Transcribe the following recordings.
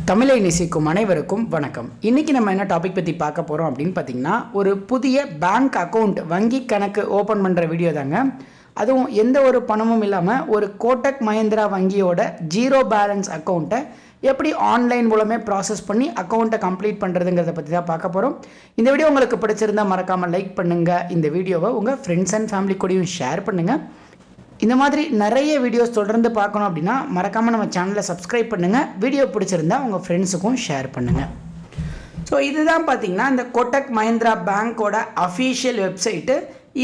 தமிழை நேசிக்கும் அனைவருக்கும் வணக்கம். இன்றைக்கி நம்ம என்ன டாபிக் பற்றி பார்க்க போகிறோம் அப்படின்னு பார்த்தீங்கன்னா, ஒரு புதிய பேங்க் அக்கௌண்ட் வங்கி கணக்கு ஓப்பன் பண்ணுற வீடியோ தாங்க. அதுவும் எந்த ஒரு பணமும் இல்லாமல் ஒரு கோட்டக் மஹிந்திரா வங்கியோட ஜீரோ பேலன்ஸ் அக்கௌண்ட்டை எப்படி ஆன்லைன் மூலமே ப்ராசஸ் பண்ணி அக்கௌண்ட்டை கம்ப்ளீட் பண்ணுறதுங்கிறத பற்றி தான் பார்க்க போகிறோம். இந்த வீடியோ உங்களுக்கு பிடிச்சிருந்தால் மறக்காமல் லைக் பண்ணுங்கள். இந்த வீடியோவை உங்கள் ஃப்ரெண்ட்ஸ் அண்ட் ஃபேமிலி கூடயும் ஷேர் பண்ணுங்கள். இந்த மாதிரி நிறைய வீடியோஸ் தொடர்ந்து பார்க்கணும் அப்படின்னா மறக்காமல் நம்ம சேனலை சப்ஸ்கிரைப் பண்ணுங்கள். வீடியோ பிடிச்சிருந்தா உங்கள் ஃப்ரெண்ட்ஸுக்கும் ஷேர் பண்ணுங்கள். ஸோ இதுதான் பார்த்திங்கன்னா இந்த கோட்டக் மஹிந்திரா பேங்க்கோட அஃபீஷியல் வெப்சைட்டு.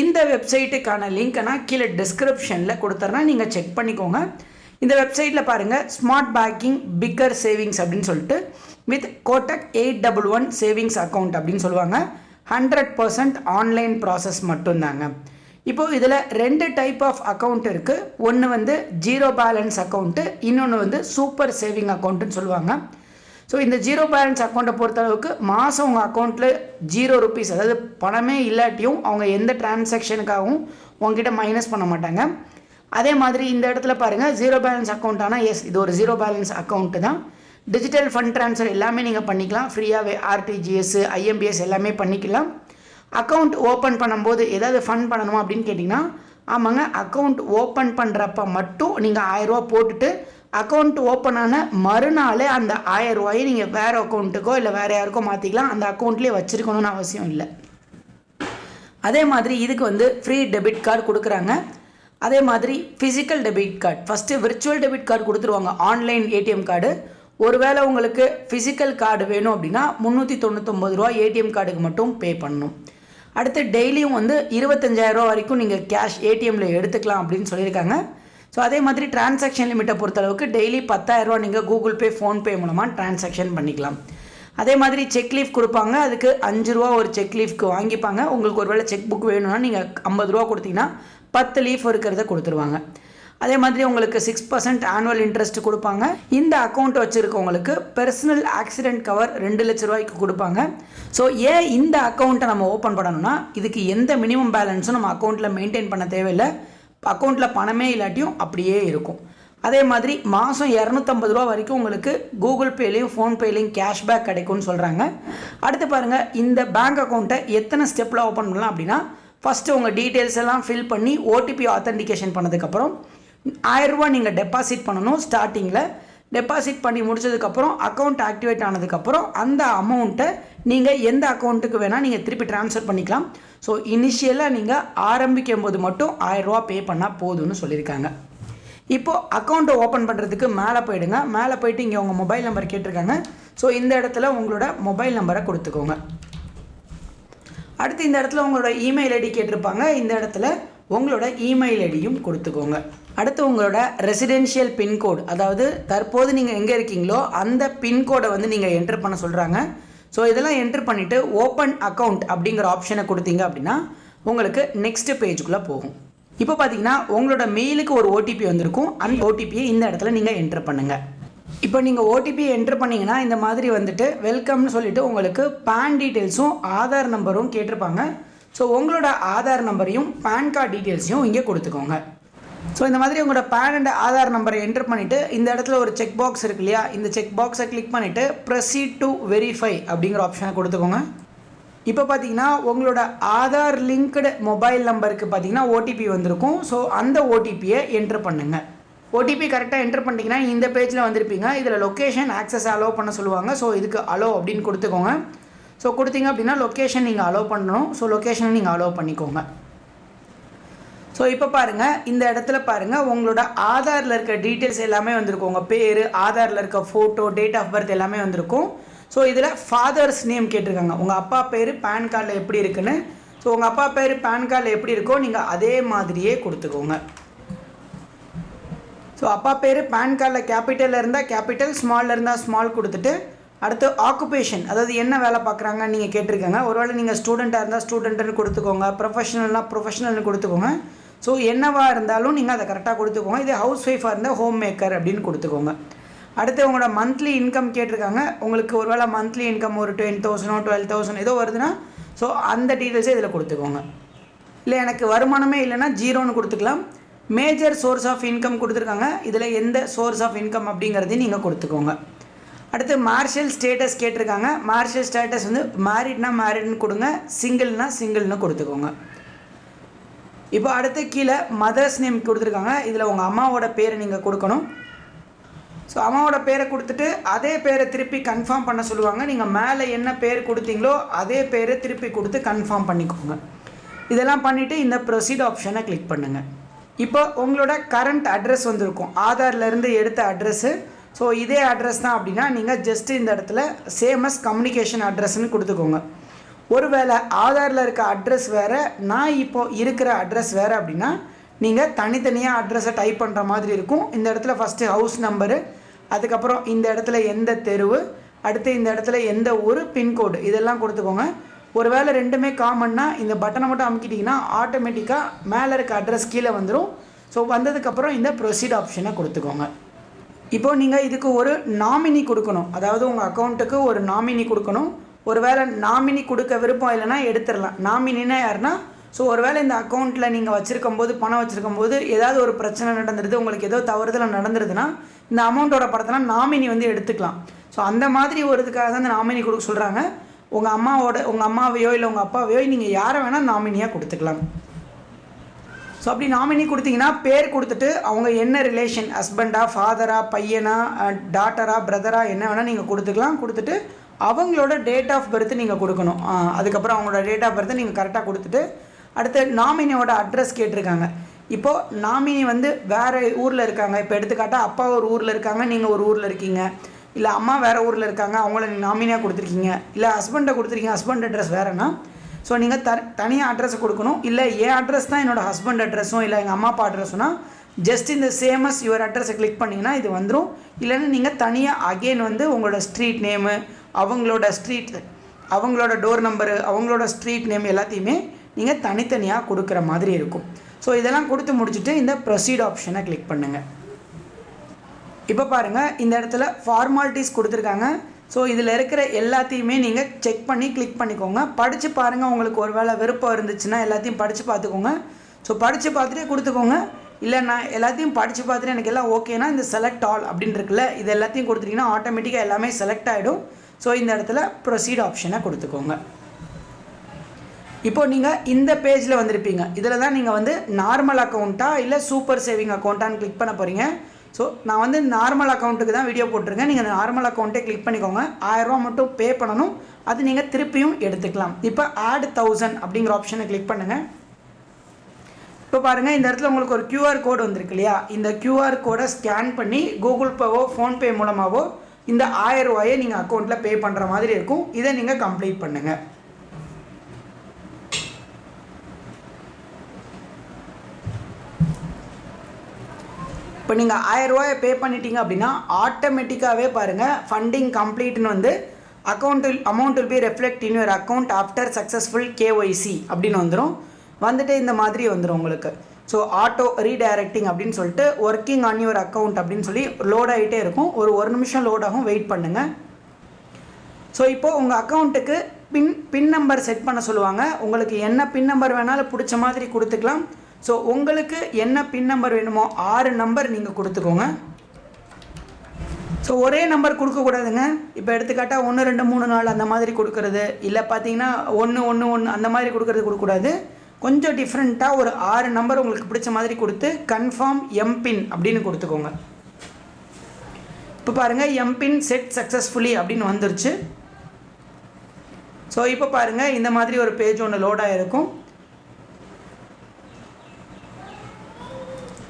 இந்த வெப்சைட்டுக்கான லிங்க்கை நான் கீழே டிஸ்கிரிப்ஷனில் கொடுத்துட்றேன், நீங்கள் செக் பண்ணிக்கோங்க. இந்த வெப்சைட்டில் பாருங்கள், ஸ்மார்ட் பேங்கிங் பிக்கர் சேவிங்ஸ் அப்படின்னு சொல்லிட்டு வித் கோட்டக் 811 சேவிங்ஸ் அக்கௌண்ட் அப்படின்னு சொல்லுவாங்க. 100% ஆன்லைன் ப்ராசஸ் மட்டும்தாங்க. இப்போது இதில் ரெண்டு டைப் ஆஃப் அக்கௌண்ட் இருக்குது. ஒன்று வந்து ஜீரோ பேலன்ஸ் அக்கௌண்ட்டு, இன்னொன்று வந்து சூப்பர் சேவிங் அக்கௌண்ட்டுன்னு சொல்லுவாங்க. ஸோ இந்த ஜீரோ பேலன்ஸ் அக்கௌண்ட்டை பொறுத்தளவுக்கு மாதம் உங்கள் அக்கௌண்ட்டில் ₹0, அதாவது பணமே இல்லாட்டியும் அவங்க எந்த டிரான்சாக்ஷனுக்காகவும் உங்ககிட்ட மைனஸ் பண்ண மாட்டாங்க. அதே மாதிரி இந்த இடத்துல பாருங்கள், ஜீரோ பேலன்ஸ் அக்கௌண்ட். ஆனால் எஸ், இது ஒரு ஜீரோ பேலன்ஸ் அக்கௌண்ட்டு தான். டிஜிட்டல் ஃபண்ட் ட்ரான்ஸ்ஃபர் எல்லாமே நீங்கள் பண்ணிக்கலாம் ஃப்ரீயாகவே. RTGS, IMPS எல்லாமே பண்ணிக்கலாம். அக்கௌண்ட் ஓப்பன் பண்ணும்போது ஏதாவது ஃபண்ட் பண்ணணுமா அப்படின்னு கேட்டிங்கன்னா, ஆமாங்க, அக்கௌண்ட் ஓப்பன் பண்ணுறப்ப மட்டும் நீங்கள் ₹1000 போட்டுட்டு அக்கௌண்ட் ஓப்பன் ஆன மறுநாளே அந்த ₹1000 நீங்கள் வேறு அக்கௌண்ட்டுக்கோ இல்லை வேறு யாருக்கோ மாற்றிக்கலாம். அந்த அக்கௌண்ட்லேயே வச்சுருக்கணும்னு அவசியம் இல்லை. அதே மாதிரி இதுக்கு வந்து ஃப்ரீ டெபிட் கார்டு கொடுக்குறாங்க. அதே மாதிரி physical debit card, first virtual debit card கொடுத்துருவாங்க, ஆன்லைன் ATM கார்டு. ஒருவேளை உங்களுக்கு ஃபிசிக்கல் கார்டு வேணும் அப்படின்னா ₹399 ATM கார்டுக்கு மட்டும் பே பண்ணணும். அடுத்து டெய்லியும் வந்து ₹25,000 வரைக்கும் நீங்கள் கேஷ் ATMயில் எடுத்துக்கலாம் அப்படின்னு சொல்லியிருக்காங்க. ஸோ அதே மாதிரி டிரான்சாக்ஷன் லிமிட்டை பொறுத்தளவுக்கு டெய்லி ₹10,000 நீங்கள் கூகுள் பே, ஃபோன்பே மூலமாக டிரான்சாக்ஷன் பண்ணிக்கலாம். அதே மாதிரி செக் லீஃப் கொடுப்பாங்க. அதுக்கு ₹5 ஒரு செக் லீஃப்க்கு வாங்கிப்பாங்க. உங்களுக்கு ஒருவேளை செக் புக் வேணும்னா நீங்கள் ₹50 கொடுத்தீங்கன்னா 10 லீஃப் இருக்கிறத கொடுத்துருவாங்க. அதே மாதிரி உங்களுக்கு 6% ஆனுவல் இன்ட்ரெஸ்ட் கொடுப்பாங்க. இந்த அக்கௌண்ட் வச்சுருக்கவங்களுக்கு பர்சனல் ஆக்சிடென்ட் கவர் ₹2,00,000 கொடுப்பாங்க. ஸோ ஏன் இந்த அக்கௌண்ட்டை நம்ம ஓப்பன் பண்ணணும்னா, இதுக்கு எந்த மினிமம் பேலன்ஸும் நம்ம அக்கௌண்ட்டில் மெயின்டைன் பண்ண தேவையில்லை. அக்கௌண்ட்டில் பணமே இல்லாட்டியும் அப்படியே இருக்கும். அதே மாதிரி மாதம் ₹250 வரைக்கும் உங்களுக்கு கூகுள் பேலையும் ஃபோன்பேலையும் கேஷ்பேக் கிடைக்கும்னு சொல்கிறாங்க. அடுத்து பாருங்கள், இந்த பேங்க் அக்கௌண்ட்டை எத்தனை ஸ்டெப்பில் ஓப்பன் பண்ணலாம் அப்படின்னா, ஃபஸ்ட்டு உங்கள் டீட்டெயில்ஸ் எல்லாம் ஃபில் பண்ணி OTP ஆத்தென்டிகேஷன் பண்ணதுக்கப்புறம் ₹1000 நீங்கள் டெபாசிட் பண்ணணும். ஸ்டார்டிங்கில் டெபாசிட் பண்ணி முடிச்சதுக்கப்புறம் அக்கௌண்ட் ஆக்டிவேட் ஆனதுக்கப்புறம் அந்த அமௌண்ட்டை நீங்கள் எந்த அக்கௌண்ட்டுக்கு வேணால் நீங்கள் திருப்பி ட்ரான்ஸ்ஃபர் பண்ணிக்கலாம். ஸோ இனிஷியலாக நீங்கள் ஆரம்பிக்கும் போது மட்டும் ₹1000 பே பண்ணால் போதும்னு சொல்லியிருக்காங்க. இப்போது அக்கௌண்ட்டை ஓப்பன் பண்ணுறதுக்கு மேலே போயிடுங்க. மேலே போயிட்டு இங்கே உங்கள் மொபைல் நம்பர் கேட்டிருக்காங்க. ஸோ இந்த இடத்துல உங்களோட மொபைல் நம்பரை கொடுத்துக்கோங்க. அடுத்து இந்த இடத்துல உங்களோட இமெயில் ஐடி கேட்டிருப்பாங்க. இந்த இடத்துல உங்களோட இமெயில் ஐடியும் கொடுத்துக்கோங்க. அடுத்து உங்களோட ரெசிடென்ஷியல் பின்கோடு, அதாவது தற்போது நீங்கள் எங்கே இருக்கீங்களோ அந்த பின்கோடை வந்து நீங்கள் என்ட்ரு பண்ண சொல்கிறாங்க. ஸோ இதெல்லாம் என்ட்ரு பண்ணிவிட்டு ஓப்பன் அக்கௌண்ட் அப்படிங்கிற ஆப்ஷனை கொடுத்தீங்க அப்படின்னா உங்களுக்கு நெக்ஸ்ட் பேஜுக்குள்ளே போகும். இப்போ பார்த்தீங்கன்னா உங்களோட மெயிலுக்கு ஒரு OTP வந்திருக்கும். அந்த OTPயை இந்த இடத்துல நீங்கள் என்ட்ரு பண்ணுங்கள். இப்போ நீங்கள் OTP என்ட்ரு பண்ணிங்கன்னா இந்த மாதிரி வந்துட்டு வெல்கம்னு சொல்லிவிட்டு உங்களுக்கு பேன் டீட்டெயில்ஸும் ஆதார் நம்பரும் கேட்டிருப்பாங்க. ஸோ உங்களோட ஆதார் நம்பரையும் பேன் கார்டு டீட்டெயில்ஸையும் இங்கே கொடுத்துக்கோங்க. ஸோ இந்த மாதிரி உங்களோட பேன் அண்ட் ஆதார் நம்பரை என்ட்ரு பண்ணிவிட்டு இந்த இடத்துல ஒரு செக் பாக்ஸ் இருக்கு இல்லையா, இந்த செக் பாக்ஸை கிளிக் பண்ணிவிட்டு ப்ரொசீட் டு வெரிஃபை அப்படிங்கிற ஆப்ஷனை கொடுத்துக்கோங்க. இப்போ பார்த்தீங்கன்னா உங்களோட ஆதார் லிங்க்டு மொபைல் நம்பருக்கு பார்த்தீங்கன்னா OTP வந்திருக்கும். ஸோ அந்த OTPயை என்ட்ரு பண்ணுங்கள். OTP கரெக்டாக என்ட்ரு பண்ணிட்டீங்கன்னா இந்த பேஜில் வந்திருப்பீங்க. இதில் லொக்கேஷன் ஆக்சஸ் அலோவ் பண்ண சொல்லுவாங்க. ஸோ இதுக்கு அலோவ் அப்படின்னு கொடுத்துக்கோங்க. ஸோ கொடுத்தீங்க அப்படின்னா லொக்கேஷன் நீங்கள் அலோவ் பண்ணணும். ஸோ லொக்கேஷனை நீங்கள் அலோவ் பண்ணிக்கோங்க. ஸோ இப்போ பாருங்கள், இந்த இடத்துல பாருங்கள் உங்களோட ஆதாரில் இருக்க டீட்டெயில்ஸ் எல்லாமே வந்திருக்கும். உங்கள் பேர், ஆதாரில் இருக்க ஃபோட்டோ, டேட் ஆஃப் பர்த் எல்லாமே வந்திருக்கும். ஸோ இதில் ஃபாதர்ஸ் நேம் கேட்டிருக்காங்க. உங்கள் அப்பா பேர் பேன் கார்டில் எப்படி இருக்குன்னு. ஸோ உங்கள் அப்பா பேர் பேன் கார்டில் எப்படி இருக்கோ நீங்கள் அதே மாதிரியே கொடுத்துக்கோங்க. ஸோ அப்பா பேர் பேன் கார்டில் கேபிட்டலில் இருந்தால் கேபிட்டல், ஸ்மாலில் இருந்தால் ஸ்மால் கொடுத்துட்டு அடுத்து ஆக்குபேஷன், அதாவது என்ன வேலை பார்க்குறாங்கன்னு நீங்கள் கேட்டிருக்காங்க. ஒருவேளை நீங்கள் ஸ்டூடெண்ட்டாக இருந்தால் ஸ்டூடெண்ட்டுன்னு கொடுத்துக்கோங்க, ப்ரொஃபஷனல்னால் ப்ரொஃபஷனல்னு கொடுத்துக்கோங்க. ஸோ என்னவாக இருந்தாலும் நீங்கள் அதை கரெக்டாக கொடுத்துக்கோங்க. இது ஹவுஸ் ஒய்ஃபாக இருந்தால் ஹோம் மேக்கர் அப்படின்னு கொடுத்துக்கோங்க. அடுத்து உங்களோட மந்த்லி இன்கம் கேட்டிருக்காங்க. உங்களுக்கு ஒருவேளை மந்த்லி இன்கம் ஒரு 10,000 12,000 ஏதோ வருதுன்னா ஸோ அந்த டீட்டெயில்ஸே இதில் கொடுத்துக்கோங்க. இல்லை எனக்கு வருமானமே இல்லைன்னா 0ன்னு கொடுத்துக்கலாம். மேஜர் சோர்ஸ் ஆஃப் இன்கம் கொடுத்துருக்காங்க. இதில் எந்த சோர்ஸ் ஆஃப் இன்கம் அப்படிங்கிறதையும் நீங்கள் கொடுத்துக்கோங்க. அடுத்து மார்ஷியல் ஸ்டேட்டஸ் கேட்டிருக்காங்க. மார்ஷியல் ஸ்டேட்டஸ் வந்து மேரிட்னா மேரிட்னு கொடுங்க, சிங்கிள்னா சிங்கிள்னு கொடுத்துக்கோங்க. இப்போ அடுத்து கீழே மதர்ஸ் நேம் கொடுத்துருக்காங்க. இதில் உங்கள் அம்மாவோட பேரை நீங்கள் கொடுக்கணும். ஸோ அம்மாவோட பேரை கொடுத்துட்டு அதே பேரை திருப்பி கன்ஃபார்ம் பண்ண சொல்லுவாங்க. நீங்கள் மேலே என்ன பேர் கொடுத்தீங்களோ அதே பேரை திருப்பி கொடுத்து கன்ஃபார்ம் பண்ணிக்கோங்க. இதெல்லாம் பண்ணிவிட்டு இந்த ப்ரொசீட் ஆப்ஷனை கிளிக் பண்ணுங்கள். இப்போ உங்களோட கரண்ட் அட்ரஸ் வந்திருக்கும், ஆதார்லேருந்து எடுத்த அட்ரெஸ்ஸு. ஸோ இதே அட்ரஸ் தான் அப்படின்னா நீங்கள் ஜஸ்ட்டு இந்த இடத்துல சேமஸ் கம்யூனிகேஷன் அட்ரஸ்ன்னு கொடுத்துக்கோங்க. ஒருவேளை ஆதாரில் இருக்க அட்ரஸ் வேறு, நான் இப்போது இருக்கிற அட்ரஸ் வேறு அப்படின்னா நீங்கள் தனித்தனியாக அட்ரஸை டைப் பண்ணுற மாதிரி இருக்கும். இந்த இடத்துல ஃபஸ்ட்டு ஹவுஸ் நம்பரு, அதுக்கப்புறம் இந்த இடத்துல எந்த தெருவு, அடுத்து இந்த இடத்துல எந்த ஒரு பின்கோடு, இதெல்லாம் கொடுத்துக்கோங்க. ஒருவேளை ரெண்டுமே காமன்னா இந்த பட்டனை மட்டும் அமுக்கிட்டிங்கன்னா ஆட்டோமேட்டிக்காக மேலே இருக்க அட்ரஸ் கீழே வந்துடும். ஸோ வந்ததுக்கப்புறம் இந்த ப்ரொசீட் ஆப்ஷனை கொடுத்துக்கோங்க. இப்போது நீங்கள் இதுக்கு ஒரு நாமினி கொடுக்கணும், அதாவது உங்கள் அக்கௌண்ட்டுக்கு ஒரு நாமினி கொடுக்கணும். ஒருவேளை நாமினி கொடுக்க விருப்பம் இல்லைனா எடுத்துடலாம். நாமினின்னா யாருன்னா, ஸோ ஒருவேளை இந்த அக்கௌண்ட்டில் நீங்கள் வச்சுருக்கும் போது, பணம் வச்சுருக்கும் போது ஏதாவது ஒரு பிரச்சனை நடந்துருது, உங்களுக்கு ஏதோ தவறுதல் நடந்துருதுன்னா இந்த அமௌண்ட்டோட படத்தெல்லாம் நாமினி வந்து எடுத்துக்கலாம். ஸோ அந்த மாதிரி ஒரு இதுக்காக தான் இந்த நாமினி கொடுக்க சொல்கிறாங்க. உங்கள் அம்மாவையோ இல்லை உங்கள் அப்பாவையோ நீங்கள் யாரை வேணால் நாமினியாக கொடுத்துக்கலாம். ஸோ அப்படி நாமினி கொடுத்தீங்கன்னா பேர் கொடுத்துட்டு அவங்க என்ன ரிலேஷன், ஹஸ்பண்டா, ஃபாதரா, பையனா, டாட்டரா, பிரதரா, என்ன வேணால் நீங்கள் கொடுத்துக்கலாம். கொடுத்துட்டு அவங்களோட டேட் ஆஃப் பர்த் நீங்கள் கொடுக்கணும். அதுக்கப்புறம் அவங்களோட டேட் ஆஃப் பர்த்தை நீங்கள் கரெக்டாக கொடுத்துட்டு அடுத்து நாமினியோட அட்ரஸ் கேட்டிருக்காங்க. இப்போது நாமினி வந்து வேறு ஊரில் இருக்காங்க. இப்போ எடுத்துக்காட்டால் அப்பா ஒரு ஊரில் இருக்காங்க, நீங்கள் ஒரு ஊரில் இருக்கீங்க. இல்லை அம்மா வேறு ஊரில் இருக்காங்க, அவங்கள நீங்கள் நாமினியாக கொடுத்துருக்கீங்க. இல்லை ஹஸ்பண்டை கொடுத்துருக்கீங்க, ஹஸ்பண்ட் அட்ரஸ் வேறுனா ஸோ நீங்கள் தனியாக அட்ரஸை கொடுக்கணும். இல்லை என் அட்ரஸ் தான் என்னோடய ஹஸ்பண்ட் அட்ரஸும் இல்லை எங்கள் அம்மா அப்பா அட்ரஸுனா ஜஸ்ட் இந்த சேமஸ் யுவர் அட்ரஸை கிளிக் பண்ணிங்கன்னா இது வந்துடும். இல்லைன்னா நீங்கள் தனியாக அகெயின் வந்து உங்களோட ஸ்ட்ரீட் நேமு, அவங்களோட ஸ்ட்ரீட், அவங்களோட டோர் நம்பரு, அவங்களோட ஸ்ட்ரீட் நேம் எல்லாத்தையுமே நீங்கள் தனித்தனியாக கொடுக்குற மாதிரி இருக்கும். ஸோ இதெல்லாம் கொடுத்து முடிச்சுட்டு இந்த ப்ரொசீட் ஆப்ஷனை கிளிக் பண்ணுங்கள். இப்போ பாருங்கள் இந்த இடத்துல ஃபார்மாலிட்டிஸ் கொடுத்துருக்காங்க. ஸோ இதில் இருக்கிற எல்லாத்தையுமே நீங்கள் செக் பண்ணி கிளிக் பண்ணிக்கோங்க. படித்து பாருங்கள், உங்களுக்கு ஒரு வேளை விருப்பம் இருந்துச்சுன்னா எல்லாத்தையும் படித்து பார்த்துக்கோங்க. ஸோ படித்து பார்த்துட்டே கொடுத்துக்கோங்க. இல்லை நான் எல்லாத்தையும் படித்து பார்த்துட்டு எனக்கு எல்லாம் ஓகேனா இந்த செலக்ட் ஆல் அப்படின்னு இருக்குல்ல, இது எல்லாத்தையும் கொடுத்துட்டிங்கன்னா ஆட்டோமேட்டிக்காக எல்லாமே செலக்ட் ஆகிடும். ஸோ இந்த இடத்துல ப்ரொசீட் ஆப்ஷனை கொடுத்துக்கோங்க. இப்போது நீங்கள் இந்த பேஜில் வந்திருப்பீங்க. இதில் தான் நீங்கள் வந்து நார்மல் அக்கௌண்ட்டா இல்லை சூப்பர் சேவிங் அக்கௌண்ட்டான்னு கிளிக் பண்ண போகிறீங்க. ஸோ நான் வந்து நார்மல் அக்கௌண்ட்டுக்கு தான் வீடியோ போட்டிருக்கேன். நீங்கள் நார்மல் அக்கௌண்ட்டே கிளிக் பண்ணிக்கோங்க. 1000 ரூபா மட்டும் பே பண்ணணும், அது நீங்கள் திருப்பியும் எடுத்துக்கலாம். இப்போ ஆட் 1000 அப்படிங்கிற ஆப்ஷனை கிளிக் பண்ணுங்கள். இப்போ பாருங்கள் இந்த இடத்துல உங்களுக்கு ஒரு QR கோடு வந்திருக்கு இல்லையா, இந்த QR கோடை ஸ்கேன் பண்ணி கூகுள் பேவோ ஃபோன்பே மூலமாகவோ இந்த 1000 ரூபாயை நீங்கள் அக்கௌண்ட்டில் பே பண்ணுற மாதிரி இருக்கும். இதை நீங்கள் கம்ப்ளீட் பண்ணுங்கள். இப்போ நீங்கள் 1000 ரூபாயை பே பண்ணிட்டீங்க அப்படின்னா ஆட்டோமேட்டிக்காகவே பாருங்கள் ஃபண்டிங் கம்ப்ளீட்னு வந்து amount will be reflect in your account after successful KYC அப்படின்னு வந்துடும். வந்துட்டு இந்த மாதிரி வந்துடும் உங்களுக்கு. ஸோ ஆட்டோ ரீடைரக்டிங் அப்படின்னு சொல்லிட்டு ஒர்க்கிங் ஆன் யுவர் அக்கௌண்ட் அப்படின்னு சொல்லி லோட் ஆகிட்டே இருக்கும். ஒரு நிமிஷம் லோட் ஆகும், வெயிட் பண்ணுங்கள். ஸோ இப்போது உங்கள் அக்கௌண்ட்டுக்கு பின் நம்பர் செட் பண்ண சொல்லுவாங்க. உங்களுக்கு என்ன பின் நம்பர் வேணாலும் பிடிச்ச மாதிரி கொடுத்துக்கலாம். ஸோ உங்களுக்கு என்ன பின் நம்பர் வேணுமோ 6 நம்பர் நீங்கள் கொடுத்துக்கோங்க. ஸோ ஒரே நம்பர் கொடுக்கக்கூடாதுங்க. இப்போ எடுத்துக்காட்டால் 1 2 3 4 அந்த மாதிரி கொடுக்குறது, இல்லை பார்த்தீங்கன்னா 1 1 1 அந்த மாதிரி கொடுக்கக்கூடாது. கொஞ்சம் டிஃப்ரெண்ட்டாக ஒரு 6 நம்பர் உங்களுக்கு பிடிச்ச மாதிரி கொடுத்து கன்ஃபார்ம் எம்பின் அப்படின்னு கொடுத்துக்கோங்க. இப்போ பாருங்கள் எம்பின் செட் சக்ஸஸ்ஃபுல்லி அப்படின்னு வந்துருச்சு. ஸோ இப்போ பாருங்கள் இந்த மாதிரி ஒரு பேஜ் ஒன்று லோடாக இருக்கும்.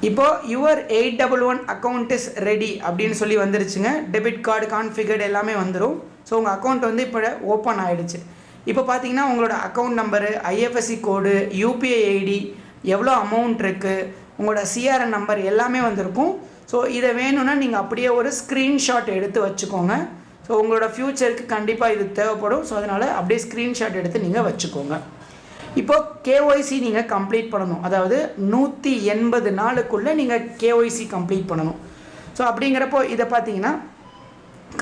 இப்போது யுவர் 811 அக்கௌண்ட் இஸ் ரெடி அப்படின்னு சொல்லி வந்துருச்சுங்க. டெபிட் கார்டு கான்ஃபிகர்டு எல்லாமே வந்துடும். ஸோ உங்கள் அக்கௌண்ட் வந்து இப்போ ஓப்பன் ஆகிடுச்சு. இப்போ பார்த்தீங்கன்னா உங்களோட அக்கௌண்ட் நம்பரு, IFSC கோடு, UPI ID, எவ்வளோ அமௌண்ட் இருக்குது, உங்களோட CRN நம்பர் எல்லாமே வந்திருக்கும். ஸோ இதை வேணும்னா நீங்கள் அப்படியே ஒரு ஸ்க்ரீன்ஷாட் எடுத்து வச்சுக்கோங்க. ஸோ உங்களோட ஃப்யூச்சருக்கு கண்டிப்பாக இது தேவைப்படும். ஸோ அதனால் அப்படியே ஸ்க்ரீன்ஷாட் எடுத்து நீங்கள் வச்சுக்கோங்க. இப்போது KYC நீங்கள் கம்ப்ளீட் பண்ணணும். அதாவது 180 நாளுக்குள்ளே நீங்கள் KYC கம்ப்ளீட் பண்ணணும். ஸோ அப்படிங்கிறப்போ இதை பார்த்தீங்கன்னா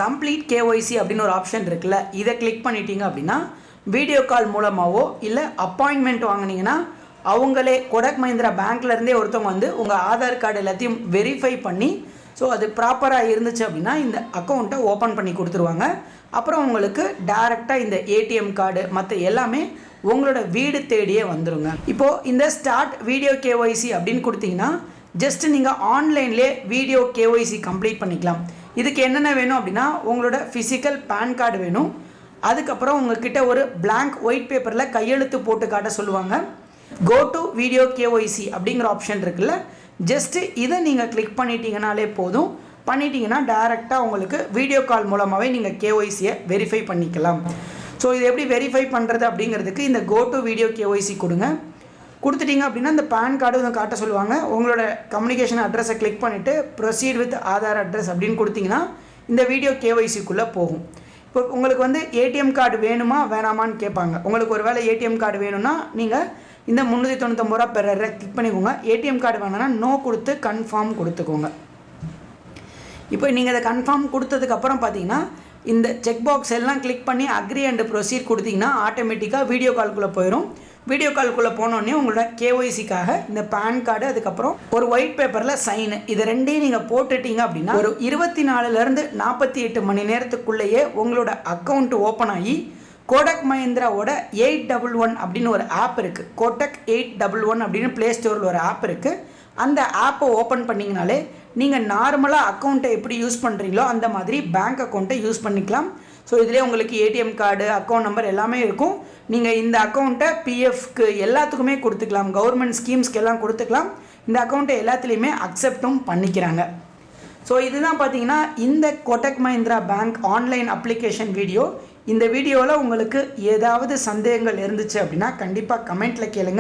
கம்ப்ளீட் KYC அப்படின்னு ஒரு ஆப்ஷன் இருக்குல்ல, இதை கிளிக் பண்ணிட்டீங்க அப்படின்னா வீடியோ கால் மூலமாகவோ இல்லை அப்பாயின்மெண்ட் வாங்கினீங்கன்னா அவங்களே கோடக் மஹிந்திரா பேங்க்லேருந்தே ஒருத்தவங்க வந்து உங்கள் ஆதார் கார்டு எல்லாத்தையும் வெரிஃபை பண்ணி ஸோ அது ப்ராப்பராக இருந்துச்சு அப்படின்னா இந்த அக்கௌண்ட்டை ஓப்பன் பண்ணி கொடுத்துருவாங்க. அப்புறம் உங்களுக்கு டைரெக்டாக இந்த ஏடிஎம் கார்டு மற்ற எல்லாமே உங்களோட வீடு தேடியே வந்துடுங்க. இப்போது இந்த ஸ்டார்ட் வீடியோ கேஒய்சி அப்படின்னு கொடுத்தீங்கன்னா ஜஸ்ட் நீங்கள் ஆன்லைன்லேயே வீடியோ கேஒய்சி கம்ப்ளீட் பண்ணிக்கலாம். இதுக்கு என்னென்ன வேணும் அப்படின்னா உங்களோட ஃபிசிக்கல் பேன் கார்டு வேணும். அதுக்கப்புறம் உங்கள்கிட்ட ஒரு blank ஒயிட் பேப்பரில் கையெழுத்து போட்டு காட்ட சொல்லுவாங்க. கோ டு வீடியோ கேஒய்சி அப்படிங்கிற ஆப்ஷன் இருக்குல்ல, ஜஸ்ட்டு இதை நீங்கள் கிளிக் பண்ணிட்டீங்கனாலே போதும். பண்ணிட்டீங்கன்னா டைரெக்டாக உங்களுக்கு வீடியோ கால் மூலமாகவே நீங்கள் கேஒய்சியை வெரிஃபை பண்ணிக்கலாம். ஸோ இது எப்படி வெரிஃபை பண்ணுறது அப்படிங்கிறதுக்கு இந்த கோ டு வீடியோ கேஒய்சி கொடுங்க. கொடுத்துட்டிங்க அப்படின்னா இந்த பேன் கார்டு இதை காட்ட சொல்லுவாங்க. உங்களோட கம்யூனிகேஷன் அட்ரஸை கிளிக் பண்ணிவிட்டு ப்ரொசீட் வித் ஆதார் அட்ரஸ் அப்படின்னு கொடுத்தீங்கன்னா இந்த வீடியோ கேஒய்சிக்குள்ளே போகும். இப்போ உங்களுக்கு வந்து ஏடிஎம் கார்டு வேணுமா வேணாமான்னு கேட்பாங்க. உங்களுக்கு ஒரு வேளை ஏடிஎம் கார்டு வேணும்னா நீங்கள் இந்த 399 ரூபா பெற கிளிக் பண்ணிக்கோங்க. ஏடிஎம் கார்டு வேணும்னா நோ கொடுத்து கன்ஃபார்ம் கொடுத்துக்கோங்க. இப்போ நீங்கள் இதை கன்ஃபார்ம் கொடுத்ததுக்கப்புறம் பார்த்தீங்கன்னா இந்த செக் பாக்ஸ் எல்லாம் கிளிக் பண்ணி அக்ரி அண்ட் ப்ரொசீட் கொடுத்தீங்கன்னா ஆட்டோமேட்டிக்காக வீடியோ கால்குள்ளே போயிடும். வீடியோ கால்குள்ளே போனோடனே உங்களோட கேஒய்சிக்காக இந்த பேன் கார்டு அதுக்கப்புறம் ஒரு ஒயிட் பேப்பரில் சைனு இது ரெண்டையும் நீங்கள் போட்டுட்டீங்க அப்படின்னா ஒரு 24லேருந்து 48 மணி நேரத்துக்குள்ளேயே உங்களோட அக்கௌண்ட் ஓப்பன் ஆகி கோடக் மஹிந்திராவோட 811 அப்படின்னு ஒரு ஆப் இருக்குது. கோடக் 811 அப்படின்னு ப்ளே ஸ்டோரில் ஒரு ஆப் இருக்குது. அந்த ஆப்பை ஓப்பன் பண்ணிங்கனாலே நீங்கள் நார்மலாக அக்கௌண்ட்டை எப்படி யூஸ் பண்ணுறீங்களோ அந்த மாதிரி பேங்க் அக்கௌண்ட்டை யூஸ் பண்ணிக்கலாம். ஸோ இதிலே உங்களுக்கு ஏடிஎம் கார்டு அக்கௌண்ட் நம்பர் எல்லாமே இருக்கும். நீங்கள் இந்த அக்கௌண்ட்டை பிஎஃப்க்கு எல்லாத்துக்குமே கொடுத்துக்கலாம். கவர்மெண்ட் ஸ்கீம்ஸ்க்கு எல்லாம் கொடுத்துக்கலாம். இந்த அக்கௌண்ட்டை எல்லாத்துலேயுமே அக்செப்டும் பண்ணிக்கிறாங்க. ஸோ இதுதான் பார்த்தீங்கன்னா இந்த Kotak Mahindra bank online application video. இந்த வீடியோவில் உங்களுக்கு ஏதாவது சந்தேகங்கள் இருந்துச்சு அப்படின்னா கண்டிப்பாக கமெண்ட்டில் கேளுங்க.